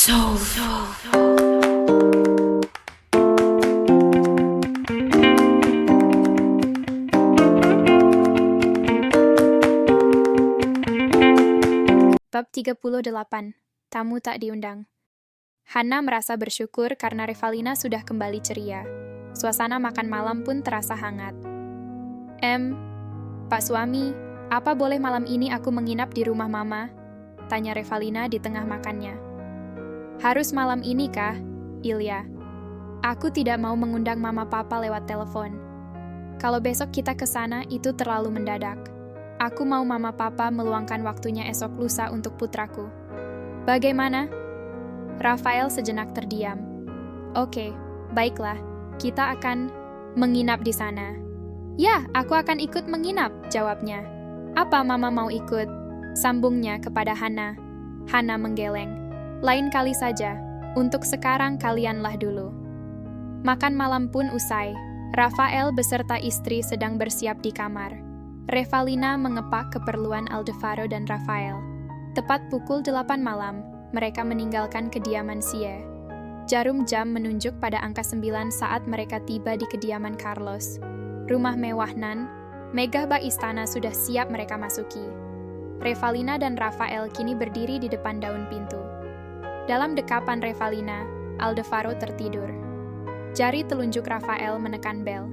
Bab 38. Tamu tak diundang. Hana merasa bersyukur karena Revalina sudah kembali ceria. Suasana makan malam pun terasa hangat. Pak suami, apa boleh malam ini aku menginap di rumah mama? Tanya Revalina di tengah makannya. Harus malam ini kah, Ilya? Aku tidak mau mengundang mama papa lewat telepon. Kalau besok kita ke sana itu terlalu mendadak. Aku mau mama papa meluangkan waktunya esok lusa untuk putraku. Bagaimana? Rafael sejenak terdiam. Oke, baiklah. Kita akan menginap di sana. Ya, aku akan ikut menginap, jawabnya. Apa mama mau ikut? Sambungnya kepada Hana. Hana menggeleng. Lain kali saja. Untuk sekarang kalianlah dulu. Makan malam pun usai. Rafael beserta istri sedang bersiap di kamar. Revalina mengepak keperluan Aldefaro dan Rafael. Tepat pukul 8 malam, mereka meninggalkan kediaman Sie. Jarum jam menunjuk pada angka 9 saat mereka tiba di kediaman Carlos. Rumah mewah nan, megah bak istana sudah siap mereka masuki. Revalina dan Rafael kini berdiri di depan daun pintu. Dalam dekapan Revalina, Aldefaro tertidur. Jari telunjuk Rafael menekan bel.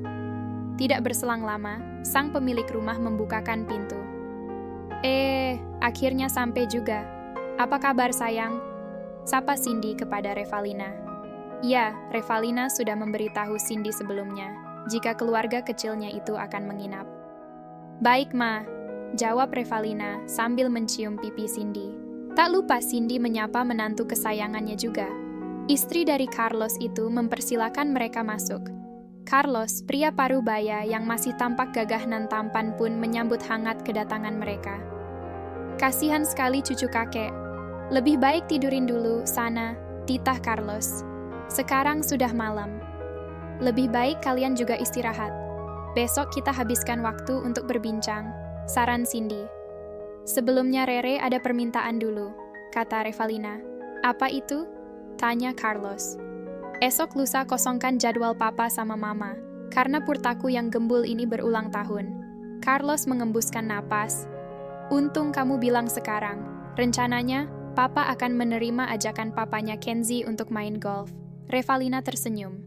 Tidak berselang lama, sang pemilik rumah membukakan pintu. Akhirnya sampai juga. Apa kabar sayang? Sapa Cindy kepada Revalina. Ya, Revalina sudah memberitahu Cindy sebelumnya, jika keluarga kecilnya itu akan menginap. Baik ma, jawab Revalina sambil mencium pipi Cindy. Tak lupa Cindy menyapa menantu kesayangannya juga. Istri dari Carlos itu mempersilakan mereka masuk. Carlos, pria parubaya yang masih tampak gagah dan tampan pun menyambut hangat kedatangan mereka. Kasihan sekali cucu kakek. Lebih baik tidurin dulu sana, titah Carlos. Sekarang sudah malam. Lebih baik kalian juga istirahat. Besok kita habiskan waktu untuk berbincang, saran Cindy. Sebelumnya Rere ada permintaan dulu, kata Revalina. Apa itu? Tanya Carlos. Esok lusa kosongkan jadwal papa sama mama, karena purtaku yang gembul ini berulang tahun. Carlos mengembuskan napas. Untung kamu bilang sekarang. Rencananya, papa akan menerima ajakan papanya Kenzie untuk main golf. Revalina tersenyum.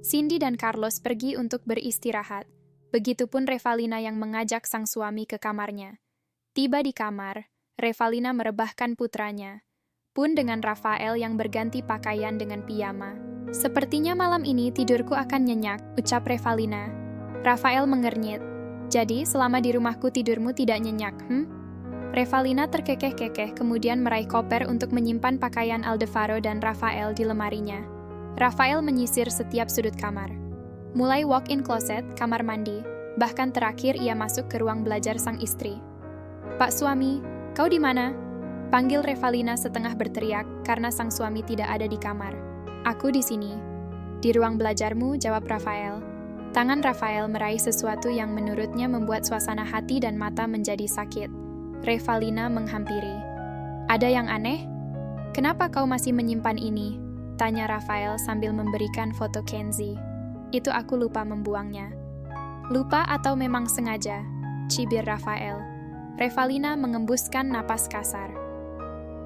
Cindy dan Carlos pergi untuk beristirahat. Begitupun Revalina yang mengajak sang suami ke kamarnya. Tiba di kamar, Revalina merebahkan putranya. Pun dengan Rafael yang berganti pakaian dengan piyama. Sepertinya malam ini tidurku akan nyenyak, ucap Revalina. Rafael mengernyit. Jadi, selama di rumahku tidurmu tidak nyenyak, Revalina terkekeh-kekeh kemudian meraih koper untuk menyimpan pakaian Aldefaro dan Rafael di lemarinya. Rafael menyisir setiap sudut kamar. Mulai walk-in closet, kamar mandi, bahkan terakhir ia masuk ke ruang belajar sang istri. Pak suami, kau di mana? Panggil Revalina setengah berteriak karena sang suami tidak ada di kamar. Aku di sini. Di ruang belajarmu, jawab Rafael. Tangan Rafael meraih sesuatu yang menurutnya membuat suasana hati dan mata menjadi sakit. Revalina menghampiri. Ada yang aneh? Kenapa kau masih menyimpan ini? Tanya Rafael sambil memberikan foto Kenzie. Itu aku lupa membuangnya. Lupa atau memang sengaja? Cibir Rafael. Revalina mengembuskan napas kasar.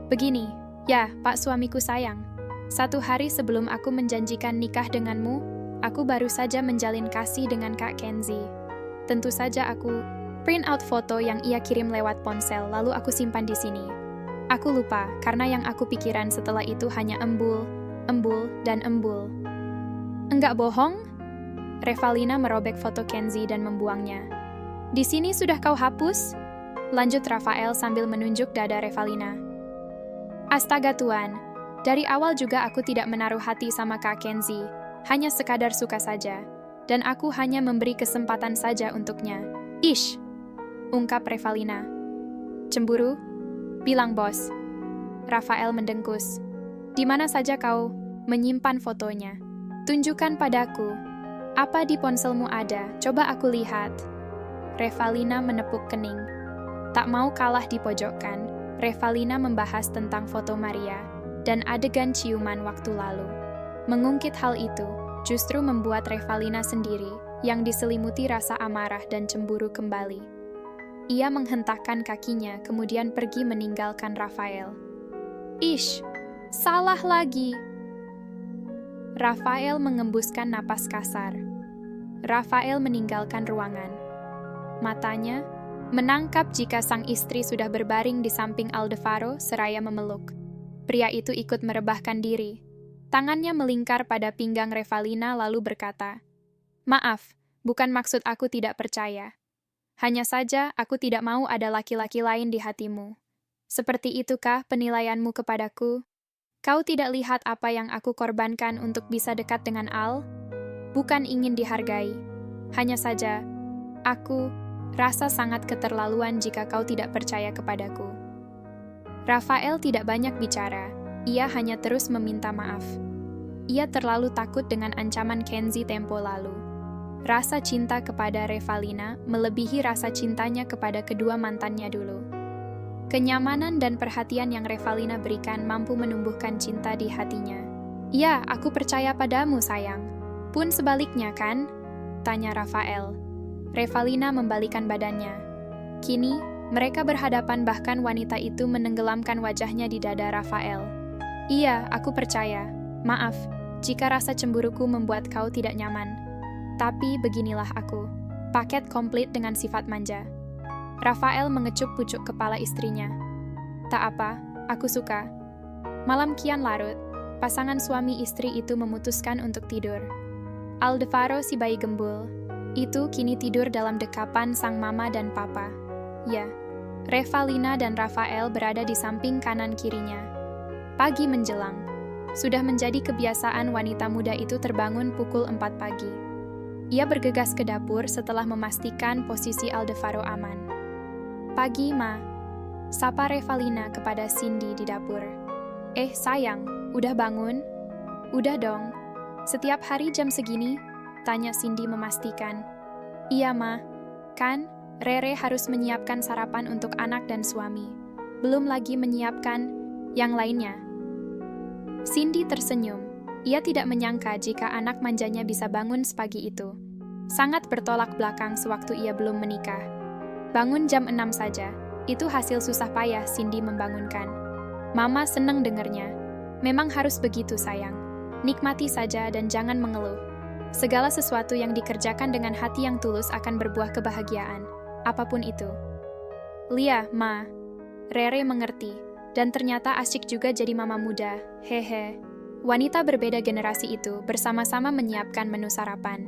Begini, ya, Pak suamiku sayang. 1 hari sebelum aku menjanjikan nikah denganmu, aku baru saja menjalin kasih dengan Kak Kenzie. Tentu saja aku print out foto yang ia kirim lewat ponsel, lalu aku simpan di sini. Aku lupa, karena yang aku pikiran setelah itu hanya embul, dan embul. Enggak bohong? Revalina merobek foto Kenzie dan membuangnya. Di sini sudah kau hapus? Lanjut Rafael sambil menunjuk dada Revalina. Astaga Tuan, dari awal juga aku tidak menaruh hati sama Kak Kenzie, hanya sekadar suka saja, dan aku hanya memberi kesempatan saja untuknya. Ish, ungkap Revalina. Cemburu? Bilang bos. Rafael mendengkus. Di mana saja kau menyimpan fotonya? Tunjukkan padaku. Apa di ponselmu ada? Coba aku lihat. Revalina menepuk kening. Tak mau kalah di pojokan, Revalina membahas tentang foto Maria. dan adegan ciuman waktu lalu. Mengungkit hal itu justru membuat Revalina sendiri yang diselimuti rasa amarah dan cemburu kembali. Ia menghentakkan kakinya kemudian pergi meninggalkan Rafael. Ish, salah lagi. Rafael mengembuskan napas kasar. Rafael meninggalkan ruangan. Matanya menangkap jika sang istri sudah berbaring di samping Aldebaran seraya memeluk. Pria itu ikut merebahkan diri. Tangannya melingkar pada pinggang Revalina lalu berkata, "Maaf, bukan maksud aku tidak percaya. Hanya saja aku tidak mau ada laki-laki lain di hatimu. Seperti itukah penilaianmu kepadaku? Kau tidak lihat apa yang aku korbankan untuk bisa dekat dengan Al? Bukan ingin dihargai. Hanya saja, aku rasa sangat keterlaluan jika kau tidak percaya kepadaku." Rafael tidak banyak bicara. Ia hanya terus meminta maaf. Ia terlalu takut dengan ancaman Kenzie tempo lalu. Rasa cinta kepada Revalina melebihi rasa cintanya kepada kedua mantannya dulu. Kenyamanan dan perhatian yang Revalina berikan mampu menumbuhkan cinta di hatinya. "Ya, aku percaya padamu, sayang. Pun sebaliknya, kan?" tanya Rafael. Revalina membalikan badannya. Kini, mereka berhadapan bahkan wanita itu menenggelamkan wajahnya di dada Rafael. "Iya, aku percaya. Maaf, jika rasa cemburuku membuat kau tidak nyaman. Tapi beginilah aku, paket komplit dengan sifat manja." Rafael mengecup pucuk kepala istrinya. "Tak apa, aku suka." Malam kian larut, pasangan suami istri itu memutuskan untuk tidur. Aldebaran si bayi gembul, itu kini tidur dalam dekapan sang mama dan papa. Ya, Revalina dan Rafael berada di samping kanan kirinya. Pagi menjelang. Sudah menjadi kebiasaan wanita muda itu terbangun pukul 4 pagi. Ia bergegas ke dapur setelah memastikan posisi Aldebaran aman. "Pagi, Ma," sapa Revalina kepada Cindy di dapur. Sayang, udah bangun?" "Udah dong. Setiap hari jam segini?" tanya Cindy memastikan. "Iya, Ma. Kan, Rere harus menyiapkan sarapan untuk anak dan suami. Belum lagi menyiapkan yang lainnya." Cindy tersenyum. Ia tidak menyangka jika anak manjanya bisa bangun sepagi itu. Sangat bertolak belakang sewaktu ia belum menikah. Bangun jam 6 saja, itu hasil susah payah Cindy membangunkan. Mama senang dengernya. "Memang harus begitu, sayang. Nikmati saja dan jangan mengeluh. Segala sesuatu yang dikerjakan dengan hati yang tulus akan berbuah kebahagiaan, apapun itu." "Lia, Ma." Rere mengerti. Dan ternyata asyik juga jadi mama muda, hehe. Wanita berbeda generasi itu bersama-sama menyiapkan menu sarapan.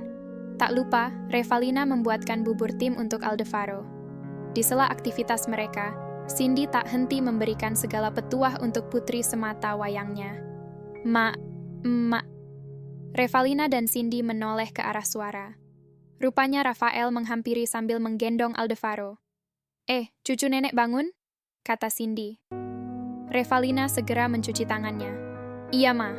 Tak lupa, Revalina membuatkan bubur tim untuk Aldebaran. Di sela aktivitas mereka, Cindy tak henti memberikan segala petuah untuk putri semata wayangnya. "Ma, emak." Revalina dan Cindy menoleh ke arah suara. Rupanya Rafael menghampiri sambil menggendong Aldebaran. Cucu nenek bangun?" kata Cindy. Revalina segera mencuci tangannya. "Iya, Ma.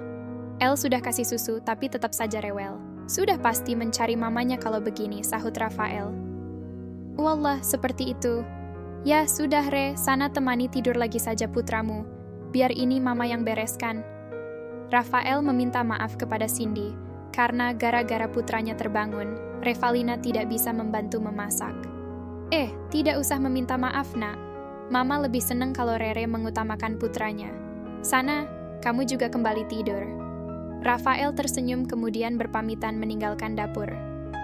El sudah kasih susu tapi tetap saja rewel. Sudah pasti mencari mamanya kalau begini," sahut Rafael. "Wallah, seperti itu. Ya sudah, Re, sana temani tidur lagi saja putramu. Biar ini Mama yang bereskan." Rafael meminta maaf kepada Cindy, karena gara-gara putranya terbangun, Revalina tidak bisa membantu memasak. Tidak usah meminta maaf, Nak. Mama lebih senang kalau Rere mengutamakan putranya. Sana, kamu juga kembali tidur." Rafael tersenyum kemudian berpamitan meninggalkan dapur.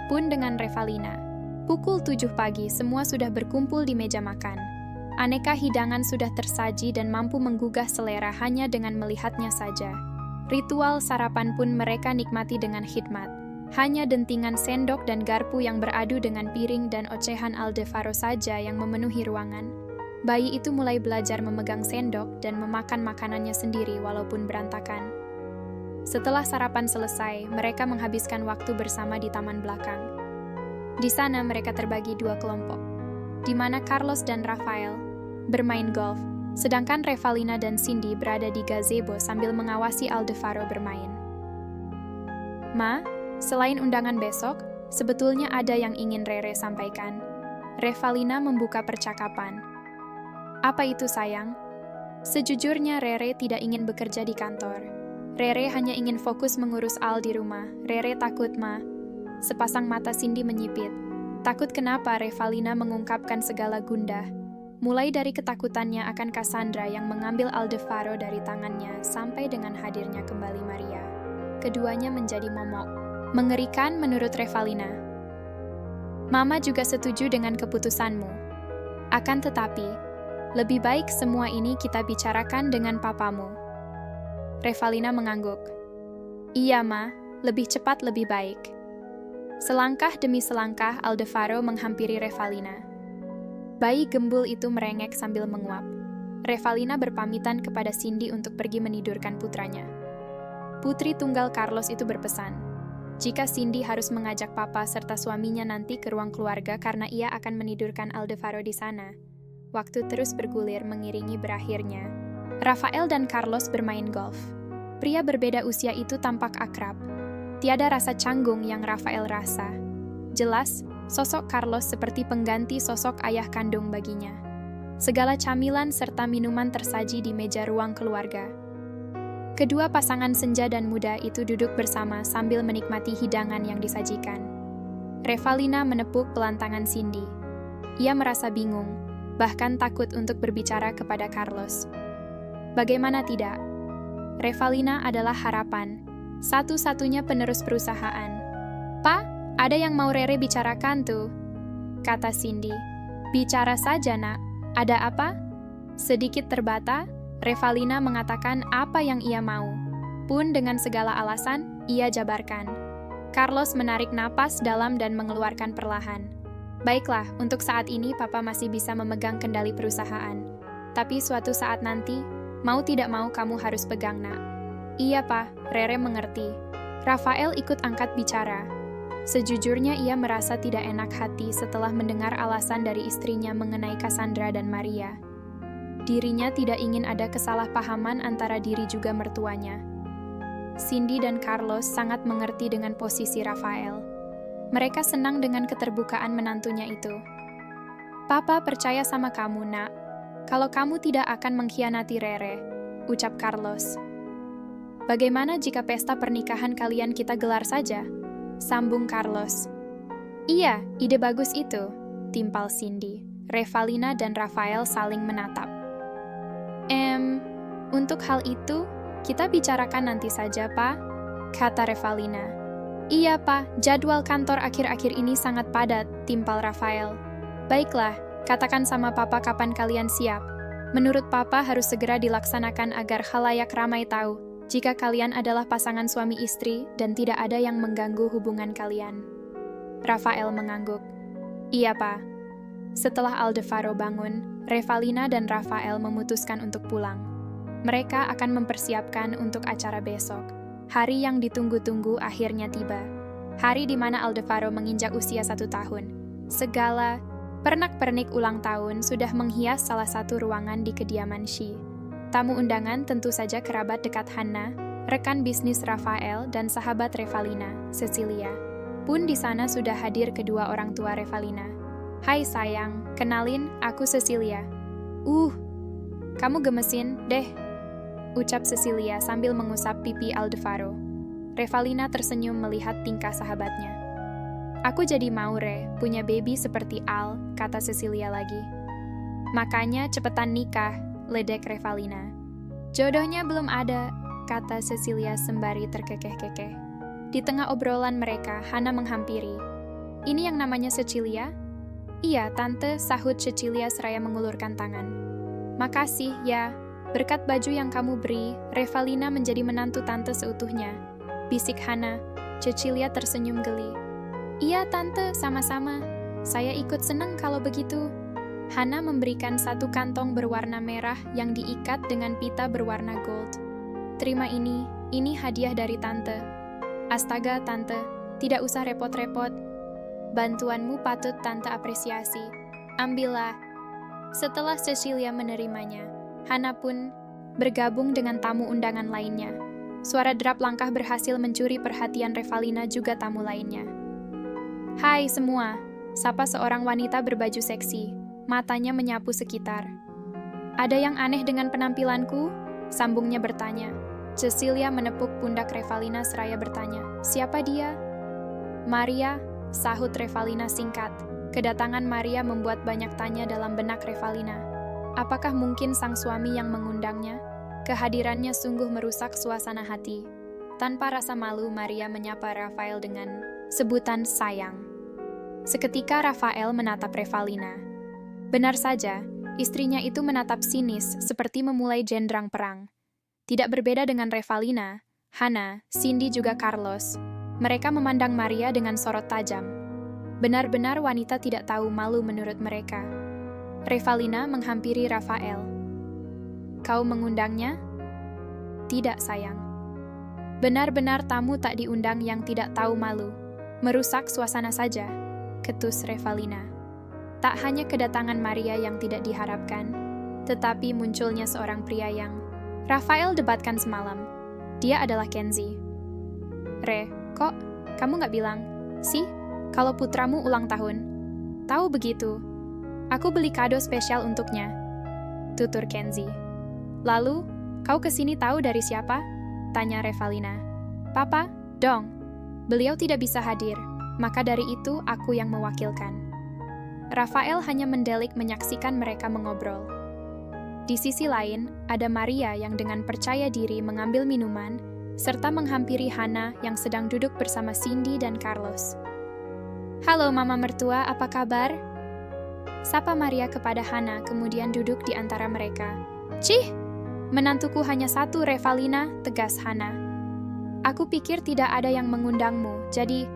Pun dengan Revalina. Pukul 7 pagi semua sudah berkumpul di meja makan. Aneka hidangan sudah tersaji dan mampu menggugah selera hanya dengan melihatnya saja. Ritual sarapan pun mereka nikmati dengan khidmat. Hanya dentingan sendok dan garpu yang beradu dengan piring dan ocehan Aldebaran saja yang memenuhi ruangan. Bayi itu mulai belajar memegang sendok dan memakan makanannya sendiri walaupun berantakan. Setelah sarapan selesai, mereka menghabiskan waktu bersama di taman belakang. Di sana mereka terbagi 2 kelompok, di mana Carlos dan Rafael bermain golf, sedangkan Revalina dan Cindy berada di gazebo sambil mengawasi Aldebaran bermain. "Ma, selain undangan besok, sebetulnya ada yang ingin Rere sampaikan." Revalina membuka percakapan. "Apa itu, sayang?" Sejujurnya Rere tidak ingin bekerja di kantor. Rere hanya ingin fokus mengurus Al di rumah. Rere takut, Ma. Sepasang mata Cindy menyipit. Takut kenapa Revalina mengungkapkan segala gundah. Mulai dari ketakutannya akan Cassandra yang mengambil Aldebaran dari tangannya sampai dengan hadirnya kembali Maria. Keduanya menjadi momok. Mengerikan menurut Revalina. Mama juga setuju dengan keputusanmu. Akan tetapi, lebih baik semua ini kita bicarakan dengan papamu. Revalina mengangguk. Iya, Ma, lebih cepat lebih baik. Selangkah demi selangkah Aldebaran menghampiri Revalina. Bayi gembul itu merengek sambil menguap. Revalina berpamitan kepada Cindy untuk pergi menidurkan putranya. Putri tunggal Carlos itu berpesan, jika Cindy harus mengajak papa serta suaminya nanti ke ruang keluarga karena ia akan menidurkan Aldebaran di sana. Waktu terus bergulir mengiringi berakhirnya. Rafael dan Carlos bermain golf. Pria berbeda usia itu tampak akrab. Tiada rasa canggung yang Rafael rasa. Jelas, sosok Carlos seperti pengganti sosok ayah kandung baginya. Segala camilan serta minuman tersaji di meja ruang keluarga. Kedua pasangan senja dan muda itu duduk bersama sambil menikmati hidangan yang disajikan. Revalina menepuk pelantangan Cindy. Ia merasa bingung, bahkan takut untuk berbicara kepada Carlos. Bagaimana tidak? Revalina adalah harapan, satu-satunya penerus perusahaan. "Pa, ada yang mau Rere bicarakan tuh," kata Cindy. "Bicara saja, Nak. Ada apa?" Sedikit terbata, Revalina mengatakan apa yang ia mau. Pun dengan segala alasan, ia jabarkan. Carlos menarik napas dalam dan mengeluarkan perlahan. "Baiklah, untuk saat ini Papa masih bisa memegang kendali perusahaan. Tapi suatu saat nanti, mau tidak mau kamu harus pegang, Nak." "Iya, Pa, Rere mengerti." Rafael ikut angkat bicara. Sejujurnya ia merasa tidak enak hati setelah mendengar alasan dari istrinya mengenai Cassandra dan Maria. Dirinya tidak ingin ada kesalahpahaman antara diri juga mertuanya. Cindy dan Carlos sangat mengerti dengan posisi Rafael. Mereka senang dengan keterbukaan menantunya itu. "Papa percaya sama kamu, Nak. Kalau kamu tidak akan mengkhianati Rere," ucap Carlos. "Bagaimana jika pesta pernikahan kalian kita gelar saja?" sambung Carlos. "Iya, ide bagus itu," timpal Cindy. Revalina dan Rafael saling menatap. Untuk hal itu, kita bicarakan nanti saja, Pa," kata Revalina. "Iya, Pa, jadwal kantor akhir-akhir ini sangat padat," timpal Rafael. "Baiklah, katakan sama Papa kapan kalian siap. Menurut Papa harus segera dilaksanakan agar khalayak ramai tahu jika kalian adalah pasangan suami istri dan tidak ada yang mengganggu hubungan kalian." Rafael mengangguk. "Iya, Pa." Setelah Aldebaran bangun, Revalina dan Rafael memutuskan untuk pulang. Mereka akan mempersiapkan untuk acara besok. Hari yang ditunggu-tunggu akhirnya tiba. Hari di mana Aldebaran menginjak usia 1 tahun. Segala pernak-pernik ulang tahun sudah menghias salah satu ruangan di kediaman Shi. Tamu undangan tentu saja kerabat dekat Hannah, rekan bisnis Rafael dan sahabat Revalina, Cecilia. Pun di sana sudah hadir kedua orang tua Revalina. "Hai sayang, kenalin, aku Cecilia." Kamu gemesin, deh," ucap Cecilia sambil mengusap pipi Aldebaran. Revalina tersenyum melihat tingkah sahabatnya. "Aku jadi mau, Re, punya baby seperti Al," kata Cecilia lagi. "Makanya cepetan nikah," ledek Revalina. "Jodohnya belum ada," kata Cecilia sembari terkekeh-kekeh. Di tengah obrolan mereka, Hannah menghampiri. "Ini yang namanya Cecilia?" "Iya, Tante," sahut Cecilia seraya mengulurkan tangan. "Makasih, ya. Berkat baju yang kamu beri, Revalina menjadi menantu Tante seutuhnya," bisik Hannah. Cecilia tersenyum geli. "Iya, Tante, sama-sama. Saya ikut senang kalau begitu." Hannah memberikan satu kantong berwarna merah yang diikat dengan pita berwarna gold. "Terima ini hadiah dari Tante." "Astaga, Tante, tidak usah repot-repot. Bantuanmu patut Tante apresiasi. Ambillah." Setelah Cecilia menerimanya, Hannah pun bergabung dengan tamu undangan lainnya. Suara derap langkah berhasil mencuri perhatian Revalina juga tamu lainnya. "Hai semua," sapa seorang wanita berbaju seksi. Matanya menyapu sekitar. Ada yang aneh dengan penampilanku? Sambungnya bertanya. Cecilia menepuk pundak Revalina seraya bertanya, siapa dia? Maria, sahut Revalina singkat. Kedatangan Maria membuat banyak tanya dalam benak Revalina. Apakah mungkin sang suami yang mengundangnya? Kehadirannya sungguh merusak suasana hati. Tanpa rasa malu, Maria menyapa Rafael dengan sebutan sayang. Seketika Rafael menatap Revalina. Benar saja, istrinya itu menatap sinis seperti memulai jendrang perang. Tidak berbeda dengan Revalina, Hana, Cindy juga Carlos. Mereka memandang Maria dengan sorot tajam. Benar-benar wanita tidak tahu malu menurut mereka. Revalina menghampiri Rafael. Kau mengundangnya? Tidak, sayang. Benar-benar tamu tak diundang yang tidak tahu malu. Merusak suasana saja, ketus Revalina. Tak hanya kedatangan Maria yang tidak diharapkan, tetapi munculnya seorang pria yang Rafael debatkan semalam. Dia adalah Kenzie. Re, kok kamu nggak bilang? Sih, kalau putramu ulang tahun. Tahu begitu. Aku beli kado spesial untuknya. Tutur Kenzie. Lalu, kau kesini tahu dari siapa? Tanya Revalina. Papa, dong. Beliau tidak bisa hadir, maka dari itu aku yang mewakilkan. Rafael hanya mendelik menyaksikan mereka mengobrol. Di sisi lain, ada Maria yang dengan percaya diri mengambil minuman, serta menghampiri Hana yang sedang duduk bersama Cindy dan Carlos. Halo Mama Mertua, apa kabar? Sapa Maria kepada Hana, kemudian duduk di antara mereka. Cih! Menantuku hanya satu, Revalina, tegas Hana. Aku pikir tidak ada yang mengundangmu, jadi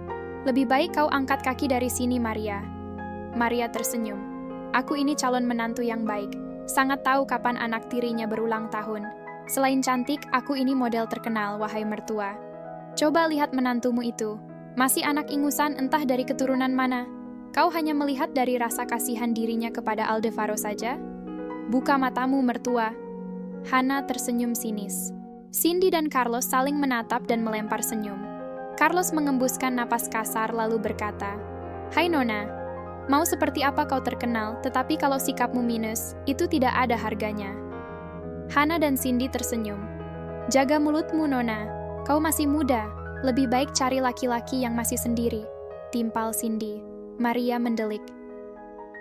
lebih baik kau angkat kaki dari sini, Maria. Maria tersenyum. Aku ini calon menantu yang baik. Sangat tahu kapan anak tirinya berulang tahun. Selain cantik, aku ini model terkenal, wahai mertua. Coba lihat menantumu itu. Masih anak ingusan entah dari keturunan mana. Kau hanya melihat dari rasa kasihan dirinya kepada Aldevaro saja? Buka matamu, mertua. Hana tersenyum sinis. Cindy dan Carlos saling menatap dan melempar senyum. Carlos mengembuskan napas kasar lalu berkata, Hai Nona, mau seperti apa kau terkenal, tetapi kalau sikapmu minus, itu tidak ada harganya. Hana dan Cindy tersenyum. Jaga mulutmu, Nona. Kau masih muda. Lebih baik cari laki-laki yang masih sendiri. Timpal Cindy. Maria mendelik.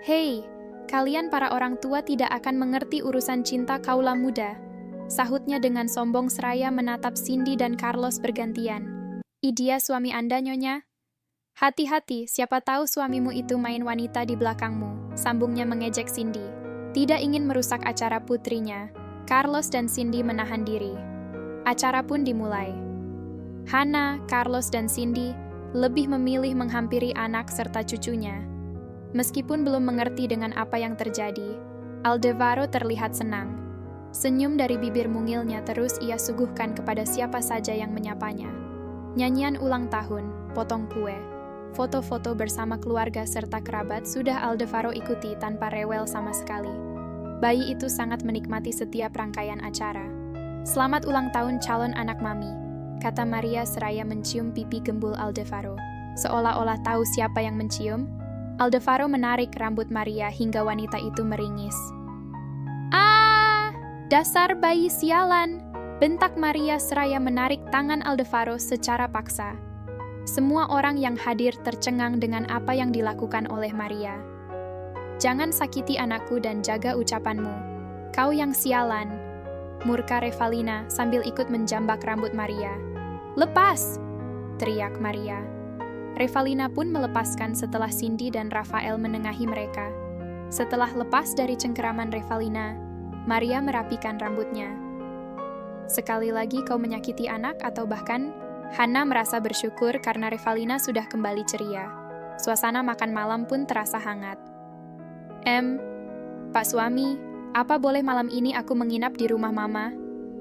Hei, kalian para orang tua tidak akan mengerti urusan cinta kaula muda. Sahutnya dengan sombong seraya menatap Cindy dan Carlos bergantian. Dia suami Anda, Nyonya? Hati-hati, siapa tahu suamimu itu main wanita di belakangmu, sambungnya mengejek Cindy. Tidak ingin merusak acara putrinya, Carlos dan Cindy menahan diri. Acara pun dimulai. Hana, Carlos dan Cindy lebih memilih menghampiri anak serta cucunya. Meskipun belum mengerti dengan apa yang terjadi, Aldevaro terlihat senang. Senyum dari bibir mungilnya terus ia suguhkan kepada siapa saja yang menyapanya. Nyanyian ulang tahun, potong kue, foto-foto bersama keluarga serta kerabat sudah Aldevaro ikuti tanpa rewel sama sekali. Bayi itu sangat menikmati setiap rangkaian acara. Selamat ulang tahun calon anak mami, kata Maria seraya mencium pipi gembul Aldevaro. Seolah-olah tahu siapa yang mencium, Aldevaro menarik rambut Maria hingga wanita itu meringis. Ah, dasar bayi sialan, bentak Maria seraya menarik tangan Aldevaro secara paksa. Semua orang yang hadir tercengang dengan apa yang dilakukan oleh Maria. Jangan sakiti anakku dan jaga ucapanmu. Kau yang sialan, murka Revalina sambil ikut menjambak rambut Maria. Lepas! Teriak Maria. Revalina pun melepaskan setelah Cindy dan Rafael menengahi mereka. Setelah lepas dari cengkeraman Revalina, Maria merapikan rambutnya. Sekali lagi kau menyakiti anak atau bahkan Hana merasa bersyukur karena Revalina sudah kembali ceria. Suasana makan malam pun terasa hangat. Pak suami, apa boleh malam ini aku menginap di rumah mama?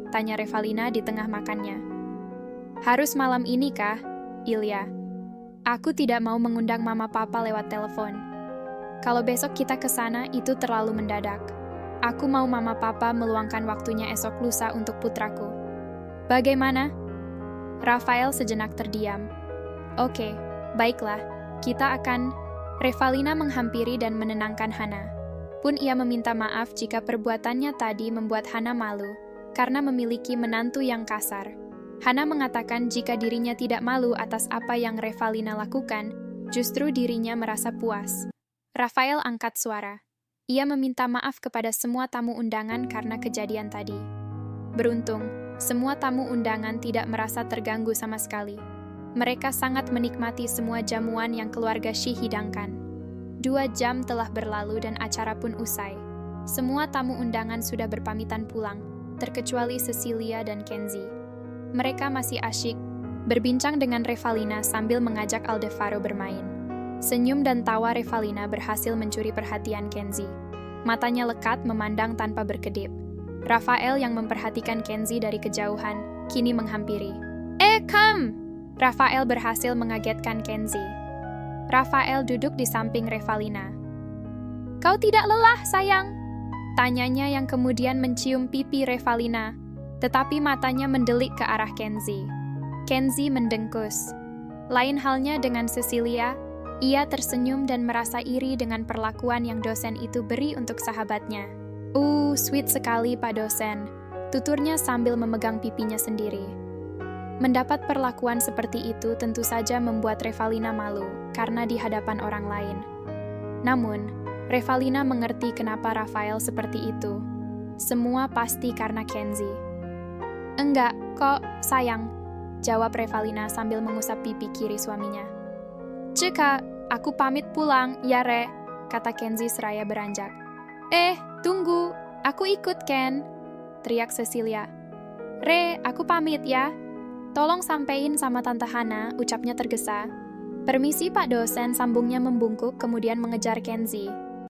Tanya Revalina di tengah makannya. Harus malam ini kah, Ilya? Aku tidak mau mengundang mama papa lewat telepon. Kalau besok kita ke sana itu terlalu mendadak. Aku mau mama papa meluangkan waktunya esok lusa untuk putraku. Bagaimana? Rafael sejenak terdiam. Oke, baiklah, kita akan... Revalina menghampiri dan menenangkan Hana. Pun ia meminta maaf jika perbuatannya tadi membuat Hana malu, karena memiliki menantu yang kasar. Hana mengatakan jika dirinya tidak malu atas apa yang Revalina lakukan, justru dirinya merasa puas. Rafael angkat suara. Ia meminta maaf kepada semua tamu undangan karena kejadian tadi. Beruntung, semua tamu undangan tidak merasa terganggu sama sekali. Mereka sangat menikmati semua jamuan yang keluarga Shi hidangkan. 2 jam telah berlalu dan acara pun usai. Semua tamu undangan sudah berpamitan pulang, terkecuali Cecilia dan Kenzie. Mereka masih asyik berbincang dengan Revalina sambil mengajak Aldevaro bermain. Senyum dan tawa Revalina berhasil mencuri perhatian Kenzie. Matanya lekat memandang tanpa berkedip. Rafael yang memperhatikan Kenzie dari kejauhan, kini menghampiri. Come! Rafael berhasil mengagetkan Kenzie. Rafael duduk di samping Revalina. Kau tidak lelah, sayang? Tanyanya yang kemudian mencium pipi Revalina, tetapi matanya mendelik ke arah Kenzie. Kenzie mendengkus. Lain halnya dengan Cecilia, ia tersenyum dan merasa iri dengan perlakuan yang dosen itu beri untuk sahabatnya. Sweet sekali Pak dosen, tuturnya sambil memegang pipinya sendiri. Mendapat perlakuan seperti itu tentu saja membuat Revalina malu karena di hadapan orang lain. Namun, Revalina mengerti kenapa Rafael seperti itu. Semua pasti karena Kenzie. Enggak, kok, sayang, jawab Revalina sambil mengusap pipi kiri suaminya. Ceka, aku pamit pulang, ya Re, kata Kenzie seraya beranjak. Tunggu, aku ikut Ken, teriak Cecilia. Re, aku pamit ya. Tolong sampein sama Tante Hana, ucapnya tergesa. Permisi Pak dosen, sambungnya membungkuk kemudian mengejar Kenzie.